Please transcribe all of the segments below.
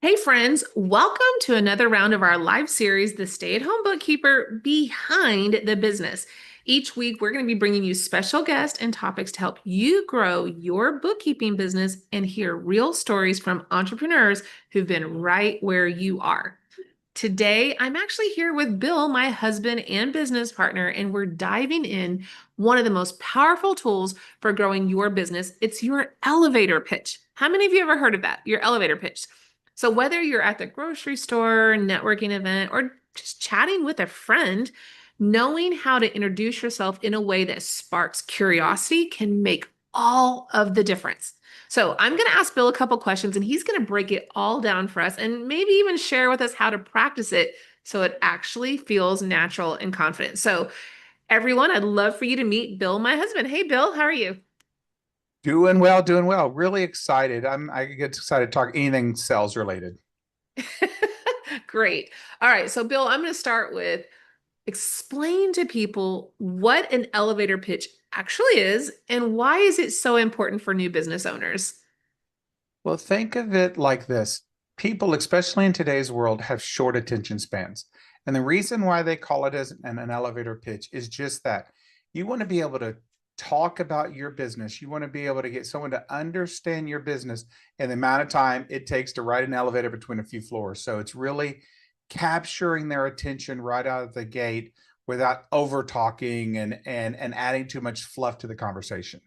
Hey, friends, welcome to another round of our live series, The Stay-at-Home Bookkeeper Behind the Business. Each week, we're going to be bringing you special guests and topics to help you grow your bookkeeping business and hear real stories from entrepreneurs who've been right where you are. Today, I'm actually here with Bill, my husband and business partner, and we're diving in one of the most powerful tools for growing your business. It's your elevator pitch. How many of you ever heard of that? Your elevator pitch. So whether you're at the grocery store, networking event, or just chatting with a friend, knowing how to introduce yourself in a way that sparks curiosity can make all of the difference. So I'm going to ask Bill a couple questions and he's going to break it all down for us and maybe even share with us how to practice it so it actually feels natural and confident. So everyone, I'd love for you to meet Bill, my husband. Hey, Bill, how are you? Doing well, doing well. Really excited. I get excited to talk anything sales related. Great. All right. So, Bill, I'm going to start with explain to people what an elevator pitch actually is and why is it so important for new business owners? Well, think of it like this. People, especially in today's world, have short attention spans. And the reason why they call it as an elevator pitch is just that. You want to be able to talk about your business. You want to be able to get someone to understand your business and the amount of time it takes to ride an elevator between a few floors. So it's really capturing their attention right out of the gate without over talking and adding too much fluff to the conversation.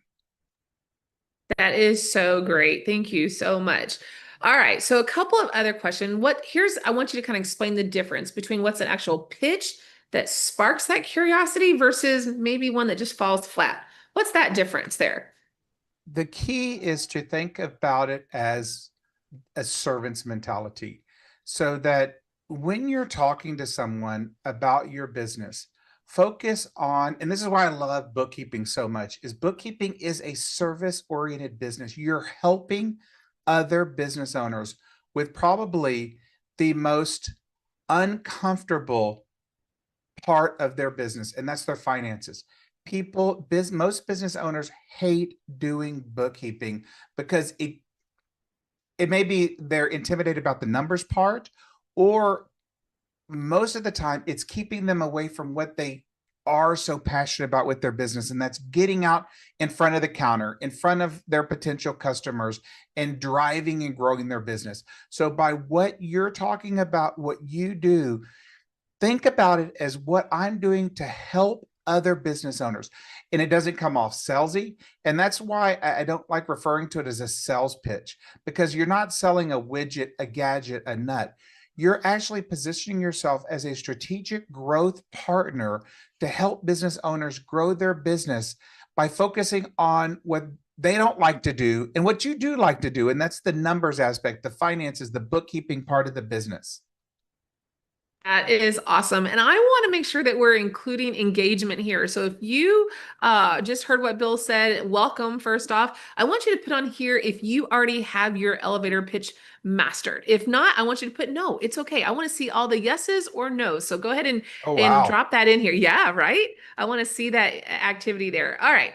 That is so great. Thank you so much. All right. So a couple of other questions. I want you to kind of explain the difference between what's an actual pitch that sparks that curiosity versus maybe one that just falls flat. What's that difference there? The key is to think about it as a servant's mentality so that when you're talking to someone about your business, focus on, and this is why I love bookkeeping so much, is bookkeeping is a service oriented business. You're helping other business owners with probably the most uncomfortable part of their business, and that's their finances. Most business owners hate doing bookkeeping because it may be they're intimidated about the numbers part, or most of the time it's keeping them away from what they are so passionate about with their business, and that's getting out in front of the counter, in front of their potential customers, and driving and growing their business. So by what you're talking about, what you do, think about it as what I'm doing to help other business owners. And it doesn't come off salesy. And that's why I don't like referring to it as a sales pitch, because you're not selling a widget, a gadget, a nut. You're actually positioning yourself as a strategic growth partner to help business owners grow their business by focusing on what they don't like to do and what you do like to do. And that's the numbers aspect, the finances, the bookkeeping part of the business. That is awesome. And I want to make sure that we're including engagement here. So if you just heard what Bill said, welcome first off. I want you to put on here if you already have your elevator pitch mastered. If not, I want you to put no, it's okay. I want to see all the yeses or no's. So go ahead Oh, and wow. drop that in here. Yeah, right? I want to see that activity there. All right.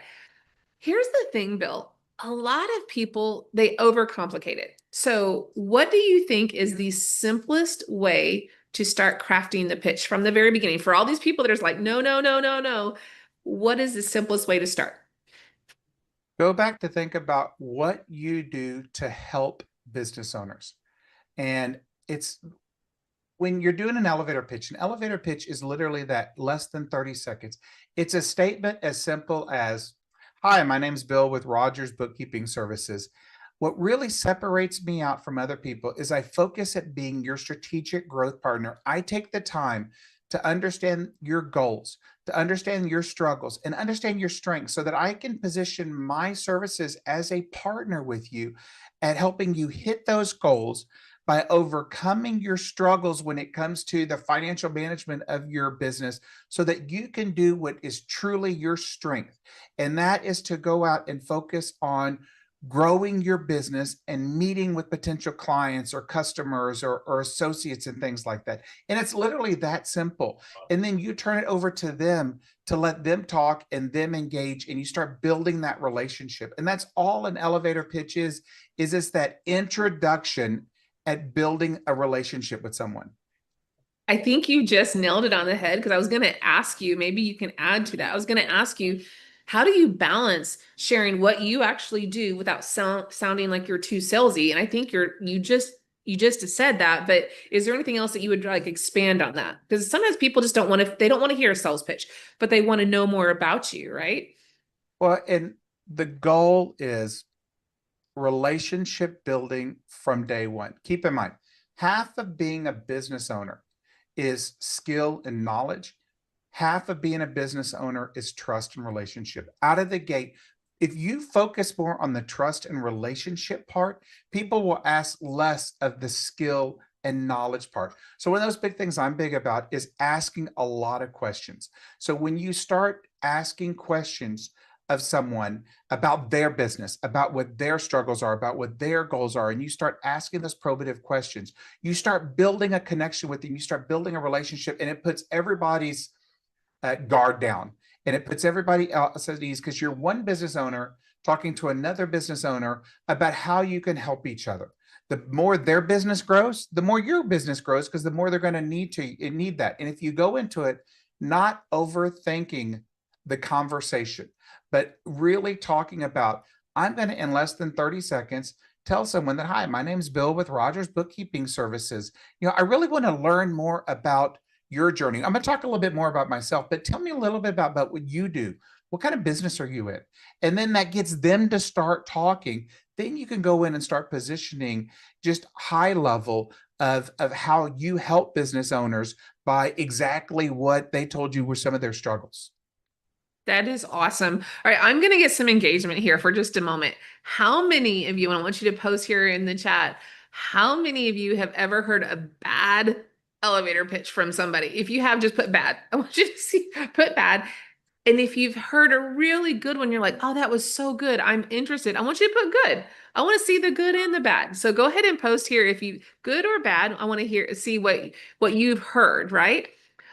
Here's the thing, Bill. A lot of people, they overcomplicate it. So, what do you think is the simplest way to start crafting the pitch from the very beginning? For all these people that are like, no, no, no, no, no. What is the simplest way to start? Go back to think about what you do to help business owners. And it's when you're doing an elevator pitch is literally that less than 30 seconds. It's a statement as simple as, hi, my name's Bill with Rogers Bookkeeping Services. What really separates me out from other people is I focus at being your strategic growth partner. I take the time to understand your goals, to understand your struggles, and understand your strengths so that I can position my services as a partner with you at helping you hit those goals by overcoming your struggles when it comes to the financial management of your business so that you can do what is truly your strength. And that is to go out and focus on growing your business and meeting with potential clients or customers or associates and things like that. And it's literally that simple. And then you turn it over to them to let them talk and them engage, and you start building that relationship. And that's all an elevator pitch is it's that introduction at building a relationship with someone? I think you just nailed it on the head because I was going to ask you, maybe you can add to that. I was going to ask you, how do you balance sharing what you actually do without sounding like you're too salesy? And I think you just said that, but is there anything else that you would like expand on that? Because sometimes people just don't want to, they don't want to hear a sales pitch, but they want to know more about you, right? Well, and the goal is relationship building from day one. Keep in mind, half of being a business owner is skill and knowledge. Half of being a business owner is trust and relationship. Out of the gate, if you focus more on the trust and relationship part, people will ask less of the skill and knowledge part. So one of those big things I'm big about is asking a lot of questions. So when you start asking questions of someone about their business, about what their struggles are, about what their goals are, and you start asking those probative questions, you start building a connection with them, you start building a relationship, and it puts everybody's guard down, and it puts everybody else at ease because you're one business owner talking to another business owner about how you can help each other. The more their business grows, the more your business grows, because the more they're going to need that. And if you go into it not overthinking the conversation, but really talking about, I'm going to, in less than 30 seconds, tell someone that, hi, my name's Bill with Rogers Bookkeeping Services. I really want to learn more about your journey. I'm going to talk a little bit more about myself, but tell me a little bit about what you do. What kind of business are you in? And then that gets them to start talking. Then you can go in and start positioning just high level of how you help business owners by exactly what they told you were some of their struggles. That is awesome. All right, I'm going to get some engagement here for just a moment. How many of you, and I want you to post here in the chat, how many of you have ever heard a bad elevator pitch from somebody? If you have, just put bad. I want you to see, put bad. And if you've heard a really good one, you're like, oh, that was so good. I'm interested. I want you to put good. I want to see the good and the bad. So go ahead and post here if you good or bad. I want to see what you've heard, right?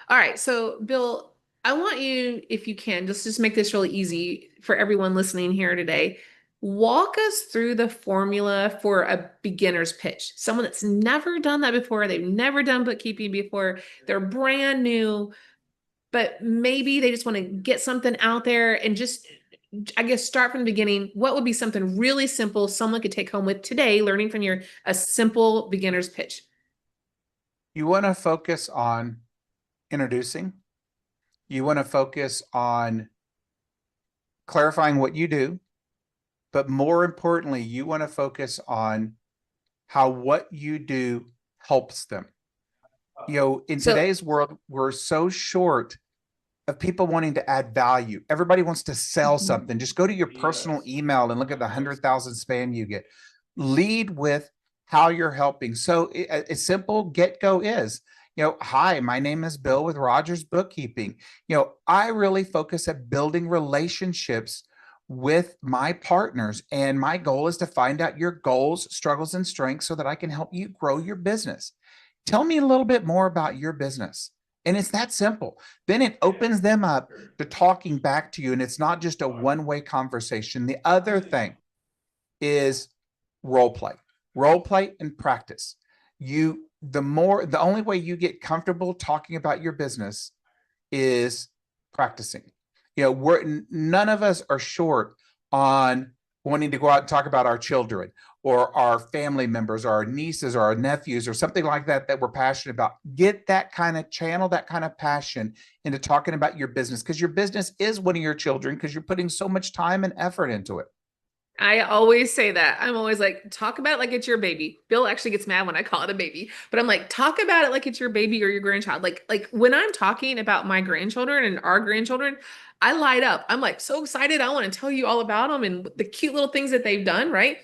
All right. So Bill, I want you, if you can, just make this really easy for everyone listening here today. Walk us through the formula for a beginner's pitch. Someone that's never done that before, they've never done bookkeeping before, they're brand new, but maybe they just want to get something out there and just, I guess, start from the beginning. What would be something really simple someone could take home with today, learning from a simple beginner's pitch? You want to focus on introducing. You want to focus on clarifying what you do, but more importantly, you want to focus on how what you do helps them. In So, today's world, we're so short of people wanting to add value. Everybody wants to sell something. Just go to your personal email and look at the 100,000 spam you get. Lead with how you're helping. So a simple get-go is, hi, my name is Bill with Rogers Bookkeeping. I really focus at building relationships with my partners, and my goal is to find out your goals, struggles, and strengths so that I can help you grow your business. Tell me a little bit more about your business. And it's that simple. Then it opens them up to talking back to you. And it's not just a one-way conversation. The other thing is role play and practice. The only way you get comfortable talking about your business is practicing. None of us are short on wanting to go out and talk about our children or our family members or our nieces or our nephews or something like that we're passionate about. Get that kind of channel, that kind of passion into talking about your business, because your business is one of your children, because you're putting so much time and effort into it. I always say that. I'm always like, talk about it like it's your baby. Bill actually gets mad when I call it a baby, but I'm like, talk about it like it's your baby or your grandchild. Like when I'm talking about my grandchildren and our grandchildren, I light up. I'm like so excited. I want to tell you all about them and the cute little things that they've done, right?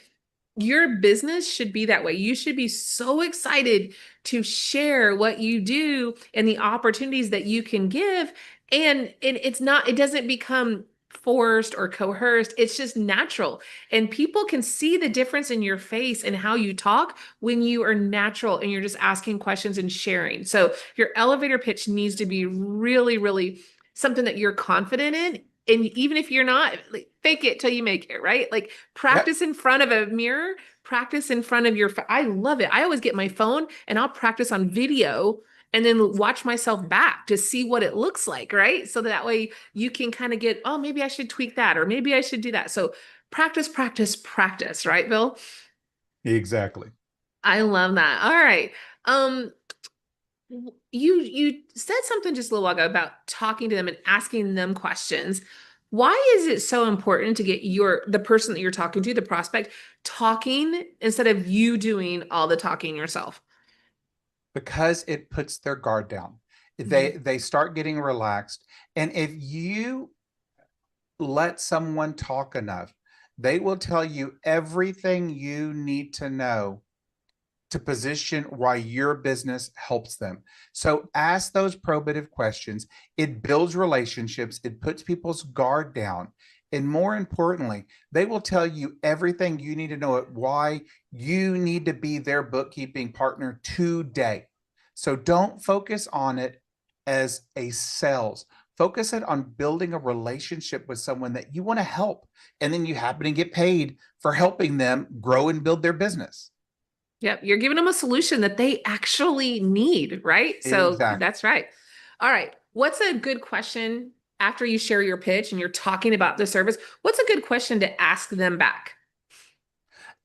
Your business should be that way. You should be so excited to share what you do and the opportunities that you can give. And it doesn't become forced or coerced. It's just natural. And people can see the difference in your face and how you talk when you are natural and you're just asking questions and sharing. So your elevator pitch needs to be really, really something that you're confident in. And even if you're not, like, fake it till you make it, right? Like Yep, practice in front of a mirror, practice in front of your, I love it. I always get my phone and I'll practice on video and then watch myself back to see what it looks like, right? So that way you can kind of get, oh, maybe I should tweak that or maybe I should do that. So practice, practice, practice, right, Bill? exactly. I love that. All right. Um, you said something just a little while ago about talking to them and asking them questions. Why is it so important to get the person that you're talking to, the prospect, talking instead of you doing all the talking yourself? Because it puts their guard down. Mhm. They start getting relaxed. And if you let someone talk enough, they will tell you everything you need to know to position why your business helps them. So ask those probative questions. It builds relationships, it puts people's guard down. And more importantly, they will tell you everything you need to know at why you need to be their bookkeeping partner today. So don't focus on it as a sales. Focus it on building a relationship with someone that you want to help. And then you happen to get paid for helping them grow and build their business. Yep, you're giving them a solution that they actually need, right? So Exactly. that's right. All right. What's a good question after you share your pitch and you're talking about the service? What's a good question to ask them back?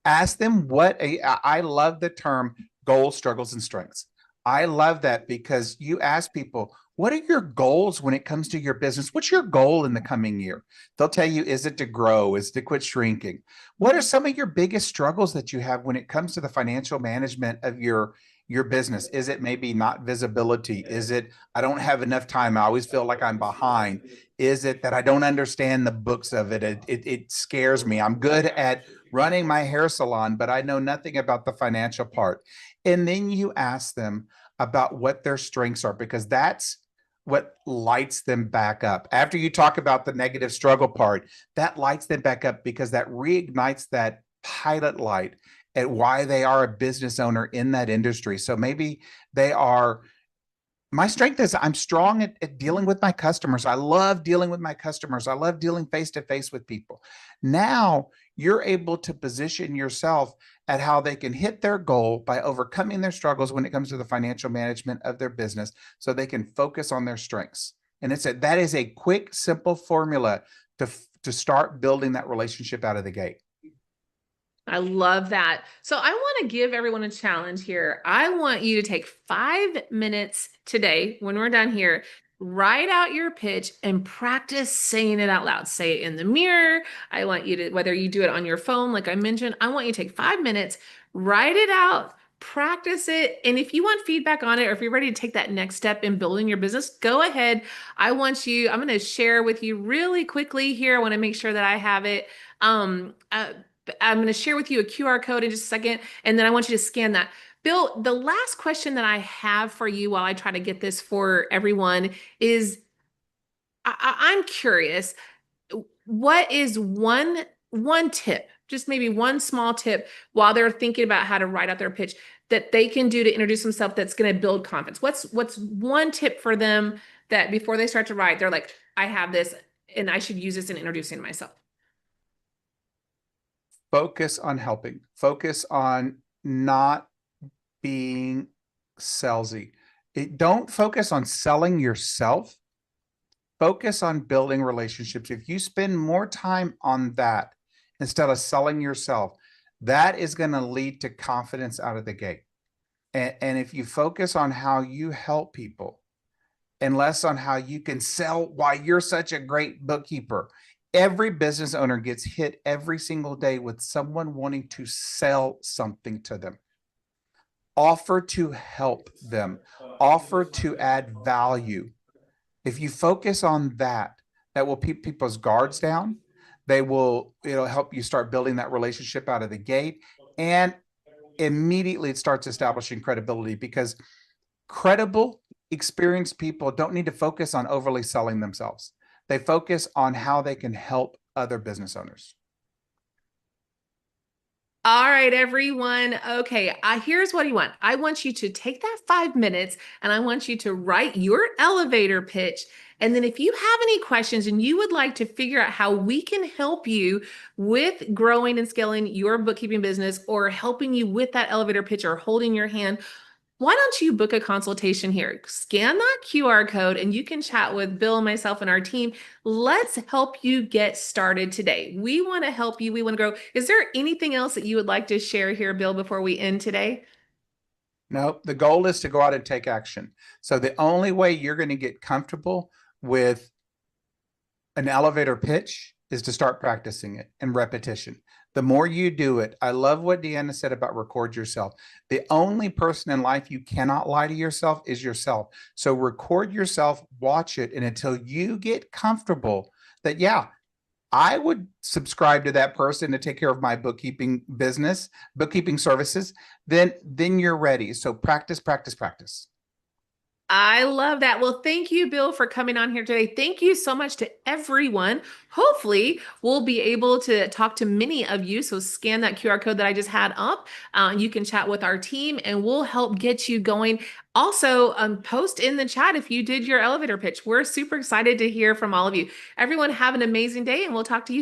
Ask them I love the term goals, struggles, and strengths. I love that because you ask people, what are your goals when it comes to your business? What's your goal in the coming year? They'll tell you, is it to grow? Is it to quit shrinking? What are some of your biggest struggles that you have when it comes to the financial management of your business? Is it maybe not visibility? Is it I don't have enough time? I always feel like I'm behind. Is it that I don't understand the books of it? It scares me. I'm good at running my hair salon, but I know nothing about the financial part. And then you ask them about what their strengths are, because that's what lights them back up. After you talk about the negative struggle part, that lights them back up because that reignites that pilot light at why they are a business owner in that industry. So maybe they are my strength is I'm strong at dealing with my customers. I love dealing with my customers. I love dealing face to face with people. Now you're able to position yourself at how they can hit their goal by overcoming their struggles when it comes to the financial management of their business so they can focus on their strengths. And that is a quick, simple formula to start building that relationship out of the gate. I love that. So I want to give everyone a challenge here. I want you to take 5 minutes today when we're done here, write out your pitch and practice saying it out loud. Say it in the mirror. I want you to, whether you do it on your phone, like I mentioned, I want you to take 5 minutes, write it out, practice it. And if you want feedback on it, or if you're ready to take that next step in building your business, go ahead. I'm going to share with you really quickly here. I want to make sure that I have it. Um, uh, I'm going to share with you a QR code in just a second, and then I want you to scan that. Bill, the last question that I have for you while I try to get this for everyone is I'm curious, what is one tip, just maybe one small tip while they're thinking about how to write out their pitch that they can do to introduce themselves that's going to build confidence? What's one tip for them that before they start to write, they're like, I have this and I should use this in introducing myself? Focus on helping, focus on not being salesy. Don't focus on selling yourself. Focus on building relationships. If you spend more time on that instead of selling yourself, that is going to lead to confidence out of the gate. And if you focus on how you help people and less on how you can sell why you're such a great bookkeeper, every business owner gets hit every single day with someone wanting to sell something to them. Offer to help them, offer to add value. If you focus on that, that will keep people's guards down. They will, it'll help you start building that relationship out of the gate. And immediately it starts establishing credibility because credible, experienced people don't need to focus on overly selling themselves. They focus on how they can help other business owners. All right, everyone. Okay, here's what I want. I want you to take that 5 minutes and I want you to write your elevator pitch. And then, if you have any questions and you would like to figure out how we can help you with growing and scaling your bookkeeping business or helping you with that elevator pitch or holding your hand, why don't you book a consultation here? Scan that QR code and you can chat with Bill and myself and our team. Let's help you get started today. We want to help you. We want to grow. Is there anything else that you would like to share here, Bill, before we end today? No, the goal is to go out and take action. So the only way you're going to get comfortable with an elevator pitch is to start practicing it and repetition. The more you do it, I love what Deanna said about record yourself. The only person in life you cannot lie to yourself is yourself. So record yourself, watch it, and until you get comfortable that, yeah, I would subscribe to that person to take care of my bookkeeping business, bookkeeping services, then you're ready. So practice, practice, practice. I love that. Well, thank you, Bill, for coming on here today. Thank you so much to everyone. Hopefully, we'll be able to talk to many of you. So scan that QR code that I just had up. You can chat with our team and we'll help get you going. Also, post in the chat if you did your elevator pitch. We're super excited to hear from all of you. Everyone, have an amazing day and we'll talk to you soon.